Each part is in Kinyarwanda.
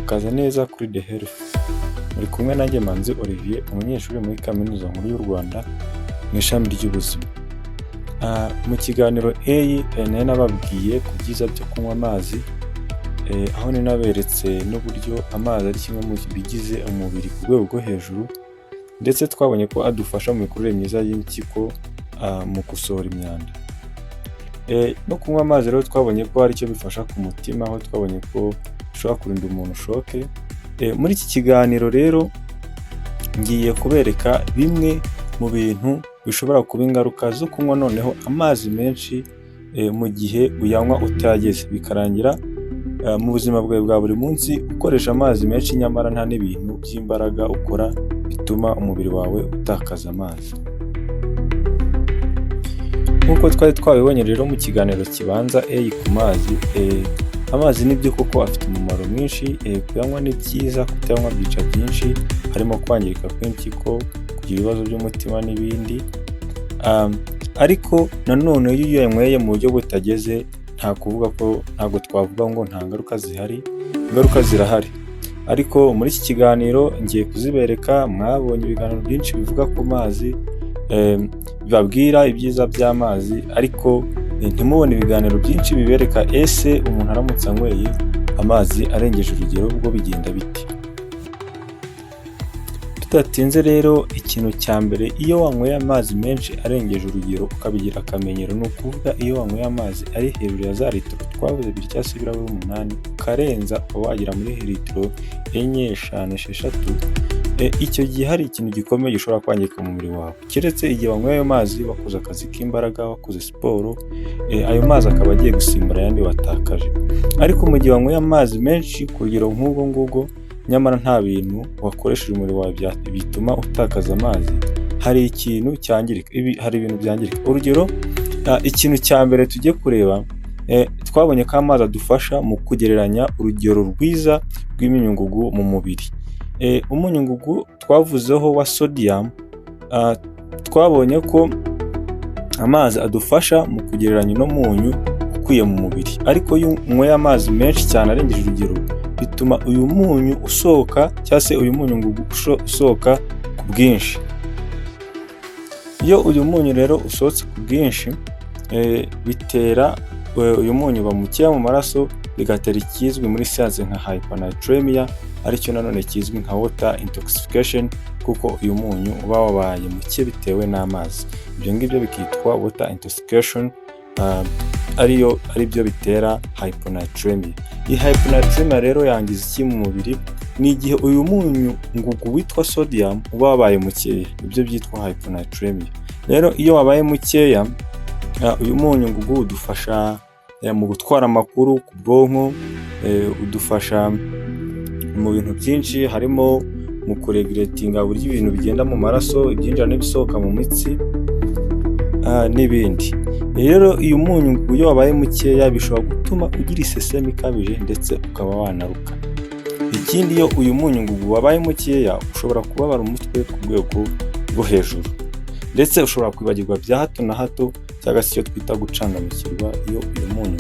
murakaza neza kuri The Health. Muri kumwe nanjye Manzi Olivier, umunyeshuri muri Kaminuza Nkuru y'u Rwanda mu ishami ry'ubuzima. Mu kiganiro nari nababwiye ku byiza byo kunywa amazi, aho ninaberetse n'uburyo amazi ari kimwe mu bigize umubiri ku rwego rwo hejuru, ndetse twabonye ko adufasha mu mikurire myiza y'impyiko mu gusohora imyanda. No kunywa amazi rero twabonye ko hari icyo bifasha ku mutima, aho twabonye ko bishobora kurinda umuntu shoke. Muri iki kiganiro rero ngiye kubereka bimwe mu bintu bishobora kuba ingaruka zo kunywa noneho amazi menshi mu gihe uyanywa utageze, bikarangira mu buzima bwawe bwa buri munsi ukoresha amazi menshi nyamara nta n'ibintu by'imbaraga ukora bituma umubiri wawe utakaza amazi. Nk'uko twari twabibonye rero mu kiganiro kibanza ku mazi, amazi nibyo koko afite umumaro mwinshi. Kuyanywa ni byiza, kutayanywa byica byinshi, harimo kwangirika kw'impyiko, kugira ibibazo by'umutima n'ibindi. Ariko nanone iyo uyanyweye mu buryo butageze, ntabwo twavuga ngo nta ngaruka zihari. Ingaruka zirahari, ariko muri iki kiganiro ngiye kuzibereka. Mwabonye ibiganiro byinshi bivuga ku mazi, bibabwira ibyiza by'amazi, ariko ntimubone ibiganiro byinshi bibereka ese umuntu aramutse anyweye amazi arengeje urugero ubwo bigenda bite. Tudatinze rero, ikintu cya mbere, iyo wanyweye amazi menshi arengeje urugero ukabigira akamenyero, ni ukuvuga iyo wanyweye amazi ari hejuru ya za litiro twavuze 2 cyangwa se ibirahuri 8, ukarenza ukaba wagera muri litiro 4, 5, 6, icyo gihe hari ikintu gikomeye gishobora kwangirika mu mubiri wawe. Keretse igihe wanyweye ayo mazi wakoze akazi k'imbaraga, wakoze siporo, ayo mazi akaba agiye gusimbura ayandi watakaje. Ariko mu gihe wanyweye amazi menshi ku rugero nk'ubwo ngubwo, nyamara nta bintu wakoresheje umubiri wawe bituma utakaza amazi, hari ikintu cyangirika, hari ibintu byangirika. Urugero, ikintu cya mbere tujye kureba, twabonye ko amazi adufasha mu kugereranya urugero rwiza rw'imyunyungugu mu mubiri. Umunyungugu twavuzeho wa sodium, twabonye ko amazi adufasha mu kugereranya uno munyu ukwiye mu mubiri. Ariko iyo unyweye amazi menshi cyane arengeje urugero, bituma uyu munyu usohoka, cyangwa se uyu munyungugu usohoka ku bwinshi. Iyo uyu munyu rero usohotse ku bwinshi, bitera uyu munyu uba mukeya mu maraso, bigatera ikizwi muri siyansi nka hypernatremia, aricyo nanone kizwi nka water intoxication, kuko uyu munyu uba wabaye muke bitewe n'amazi. Ibyo ngibyo bikitwa water intoxication, ari byo bitera hypernatremia. Iyi hypernatremia rero yangiza iki mu mubiri? Ni igihe uyu munyu ngugu witwa sodium uba wabaye mukeya, ibyo byitwa hypernatremia. Rero iyo wabaye mukeya, uyu munyu ngugu udufasha mu gutwara amakuru ku bwonko, udufasha mu bintu byinshi, harimo mu kuregulatinga uburyo ibintu bigenda mu maraso, ibyinjira n'ibisohoka mu mitsi, n'ibindi. Rero uyu munyu iyo wabaye mukeya bishobora gutuma ugira isesemi ikabije, ndetse ukaba wanaruka. Ikindi, iyo uyu munyu wabaye mukeya ushobora kubabara umutwe ku rwego rwo hejuru, ndetse ushobora kwibagirwa bya hato na hato, cyangwa se icyo twita gucanganyukirwa iyo uyu munyu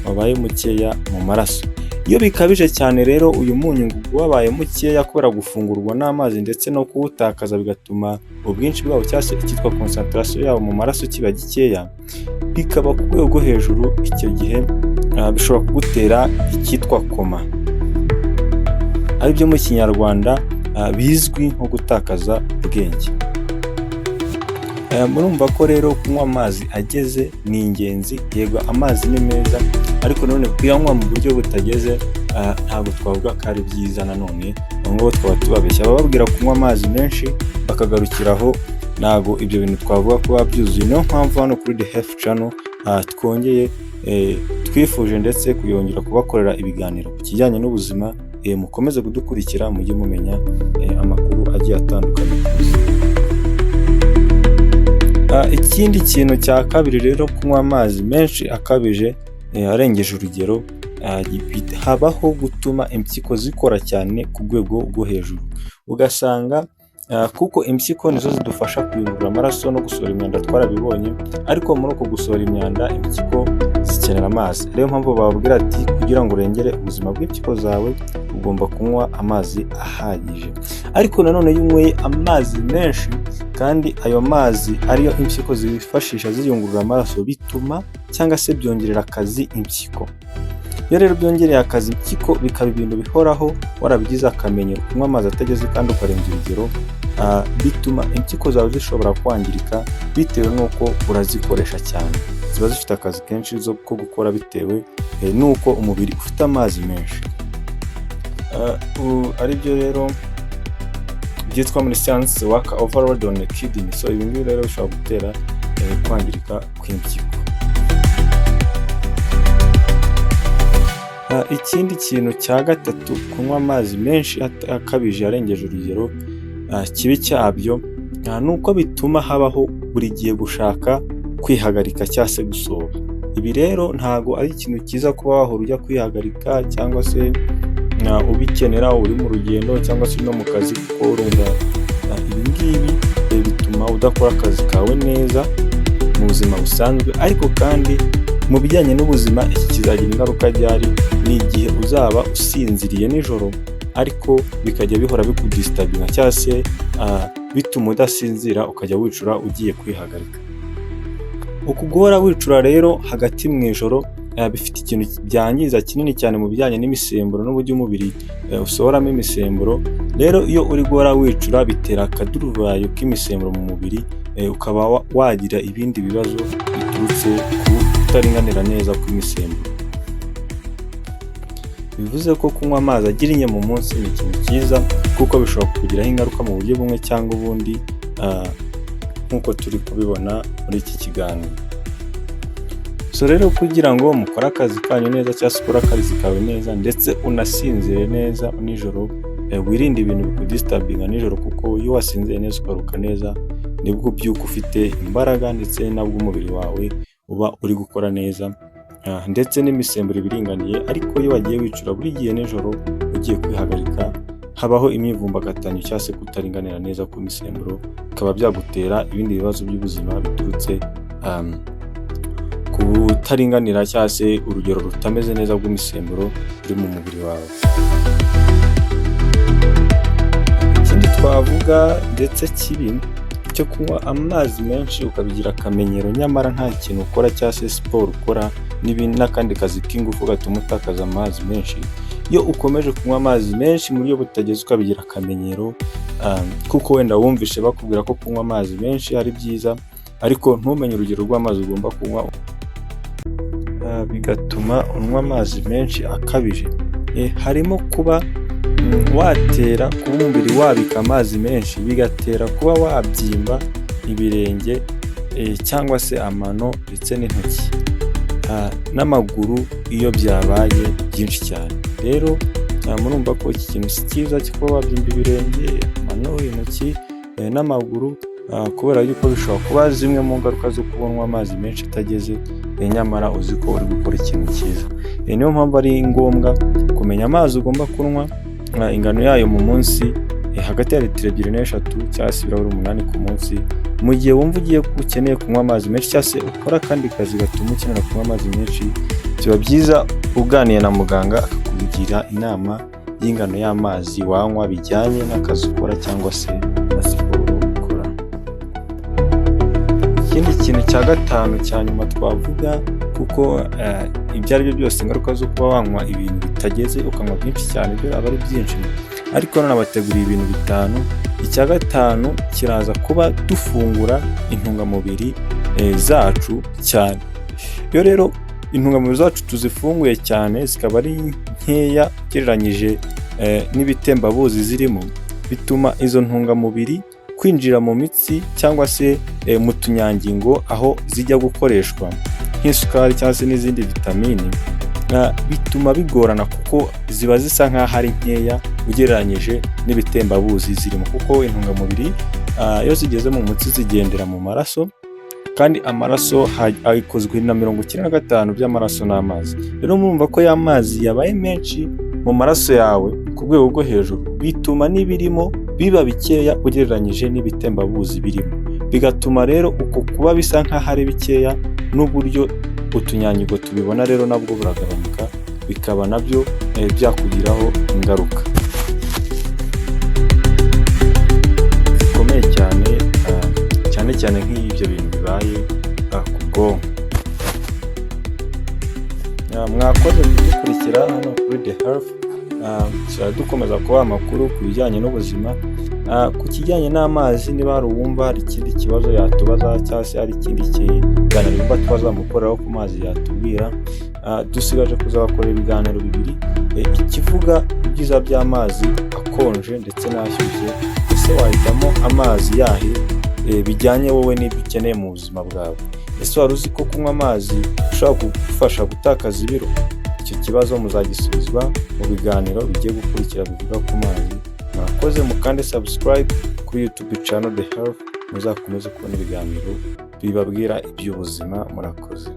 wabaye mukeya mu maraso. Iyo bikabije cyane rero uyu munyu wabaye mukeya kubera gufungurwa n'amazi ndetse no kuwutakaza, bigatuma ubwinshi bwawo cyangwa se icyitwa concentration yawo mu maraso kiba gikeya, bikaba ku rwego rwo hejuru. Icyo gihe bishobora kugutera icyitwa koma, aribyo mu kinyarwanda bizwi nko gutakaza ubwenge. Murumva ko rero kunywa amazi ageze ni ingenzi. Yego, amazi ni meza, ariko none kuyanywa mu buryo butageze ntabwo twavuga ko ari byiza. Nanone ngo twaba tubabeshya, bababwira kunywa amazi menshi bakagarukiraho, ntabwo ibyo bintu twavuga ko byuzuye. Niyo mpamvu hano kuri The Health Channel twongeye twifuje ndetse kuyongera kubakorera ibiganiro ku kijyanye n'ubuzima. Mukomeze kudukurikira, mujye mumenya amakuru agiye atandukanye ku buzima. Ikindi kintu cya kabiri rero, kunywa amazi menshi akabije arengeje urugero, habaho gutuma impyiko zikora cyane ku rwego rwo hejuru. Ugasanga kuko impyiko nizo zidufasha kuyungurura amaraso no gusohora imyanda, twarabibonye. Ariko muri uko gusohora imyanda, impyiko zikenera amazi. Niyo mpamvu bababwira ati kugira ngo urengere ubuzima bw'impyiko zawe ugomba kunywa amazi ahagije. Ariko nanone iyo unyweye amazi menshi kandi ayo mazi ariyo impyiko zifashisha ziyungurura amaraso, bituma cyangwa se byongerera akazi impyiko. Iyo rero byongereye akazi impyiko bikaba ibintu bihoraho, warabigize akamenyero kunywa amazi atageze kandi ukarenza urugero, bituma impyiko zawe zishobora kwangirika bitewe n'uko urazikoresha cyane. Ziba zifite akazi kenshi ko gukora bitewe n'uko umubiri ufite amazi menshi. Aribyo rero byitwa muri siyansi work overload on the kidney. So ibi ngibi rero bishobora gutera kwangirika kw'impyiko. Ikindi kintu cya gatatu, kunywa amazi menshi akabije arengeje urugero, kibi cyabyo ni uko bituma habaho buri gihe gushaka kwihagarika cyangwa se gusoba. Ibi rero ntago ari ikintu cyiza kuba wahora ujya kwihagarika cyangwa se ubikenera uri mu rugendo cyangwa se no mu kazi, kuko urumva ibi ngibi bituma udakora akazi kawe neza mu buzima busanzwe. Ariko kandi mu bijyanye n'ubuzima iki kizagira ingaruka ryari, ni igihe uzaba usinziriye nijoro ariko bikajya bihora bikudistabinga cyangwa se bituma udasinzira ukajya wicura ugiye kwihagarika. Uku guhora wicura rero hagati mu ijoro bifite ikintu byangiza kinini cyane mu bijyanye n'imisemburo n'uburyo umubiri usohoramo imisemburo. Rero iyo uri guhora wicura bitera akaduruvayo k'imisemburo mu mubiri, ukaba wagira ibindi bibazo biturutse ku kutaringanira neza kw'imisemburo. Bivuze ko kunywa amazi agiriye mu munsi ni ikintu cyiza, kuko bishobora kukugiraho ingaruka mu buryo bumwe cyangwa ubundi, nk'uko turi kubibona muri iki kiganiro. So rero kugira ngo mukore akazi kanyu neza cyangwa se ukore akazi kawe neza ndetse unasinzire neza nijoro, wirinde ibintu bikudistabinga nijoro, kuko iyo wasinziye neza ukaruka neza nibwo ubyuka ufite imbaraga ndetse nabwo umubiri wawe uba uri gukora neza, ndetse n'imisemburo ibiringaniye. Ariko iyo wagiye wicura buri gihe nijoro ugiye kwihagarika, habaho imyivumbagatanyo cyangwa se kutaringanira neza kw'imisemburo, bikaba byagutera ibindi bibazo by'ubuzima biturutse ku butaringanira cyangwa se urugero rutameze neza rw'imisemburo uri mu mubiri wawe. Ikindi twavuga ndetse kibi cyo kunywa amazi menshi ukabigira akamenyero, nyamara nta kintu ukora cyangwa se siporo ukora n'akandi kazi k'ingufu gatuma utakaza amazi menshi. Iyo ukomeje kunywa amazi menshi mu buryo butageze ukabigira akamenyero, kuko wenda wumvishe bakubwira ko kunywa amazi menshi ari byiza, ariko ntumenye urugero rw'amazi ugomba kunywa, bigatuma unywa amazi menshi akabije. Harimo kuba watera kuba umubiri wabika amazi menshi, bigatera kuba wabyimba ibirenge cyangwa se amano ndetse n'intoki n'amaguru iyo byabaye byinshi cyane. Rero murumva ko iki kintu si cyiza cyo kuba wabyimba ibirenge, amano, intoki n'amaguru, kubera yuko bishobora kuba zimwe mu ngaruka zo kubonwa amazi menshi atageze, nyamara uzi ko uri gukora ikintu cyiza. Niyo mpamvu ari ngombwa kumenya amazi ugomba kunywa, ingano yayo mu munsi, hagati ya litiro 2 n'3 cyangwa se ibirahuri 8 ku munsi. Mu gihe wumva ukeneye kunywa amazi menshi cyangwa se ukora akandi kazi gatuma ukenera kunywa amazi menshi, biba byiza uganiye na muganga akakugira inama y'ingano y'amazi wanywa bijyanye n'akazi ukora cyangwa se na siporo ukora. Ikindi kintu cya gatanu cya nyuma twavuga, kuko ibyo ari byo byose ingaruka zo kuba wanywa ibintu bitageze ukanywa byinshi cyane byo aba ari byinshi, ariko none abateguriye ibintu bitanu. Icya gatanu kiraza kuba dufungura intungamubiri zacu cyane. Iyo rero intungamubiri zacu tuzifunguye cyane zikaba ari nkeya ugereranyije n'ibitembabuzi zirimo, bituma izo ntungamubiri kwinjira mu mitsi cyangwa se mu tunyangingo aho zijya gukoreshwa nk'isukari cyangwa se n'izindi vitamini, bituma bigorana kuko ziba zisa nk'aho ari nkeya ugereranyije n'ibitembabuzi zirimo, kuko intungamubiri iyo zigeze mu mutsi zigendera mu maraso, kandi amaraso akozwe na 95% by'amaraso n'amazi. Rero murumva ko ya mazi yabaye menshi mu maraso yawe ku rwego rwo hejuru, bituma n'ibirimo biba bikeya ugereranyije n'ibitembabuzi birimo, bigatuma rero uko kuba bisa nk'aho ari bikeya n'uburyo utunyangingo tubibona rero nabwo buragabanuka, bikaba nabyo byakugiraho ingaruka zikomeye cyane, cyane cyane nk'iyo ibyo bintu bibaye ku bwonko. Mwakoze kudukurikira hano kuri The Health. Dukomeza kubaha amakuru ku bijyanye n'ubuzima. Ku kijyanye n'amazi, niba hari uwumva hari ikindi kibazo yatubaza cyangwa se hari ikindi kiganiro yumva twazamukoreraho ku mazi yatubwira. Dusigaje kuzabakorera ibiganiro bibiri, ikivuga ibyiza by'amazi akonje ndetse n'ashyushye. Ese wahitamo amazi yahe bijyanye wowe n'ibyo ukeneye mu buzima bwawe? Ese wari uzi ko kunywa amazi ushobora kugufasha gutakaza ibiro? Icyo kibazo muzagisubizwa mu biganiro bigiye gukurikira bivuga ku mazi. Murakoze, mukande subscribe kuri YouTube channel The Health, muzakomeze kubona ibiganiro bibabwira iby'ubuzima. Murakoze.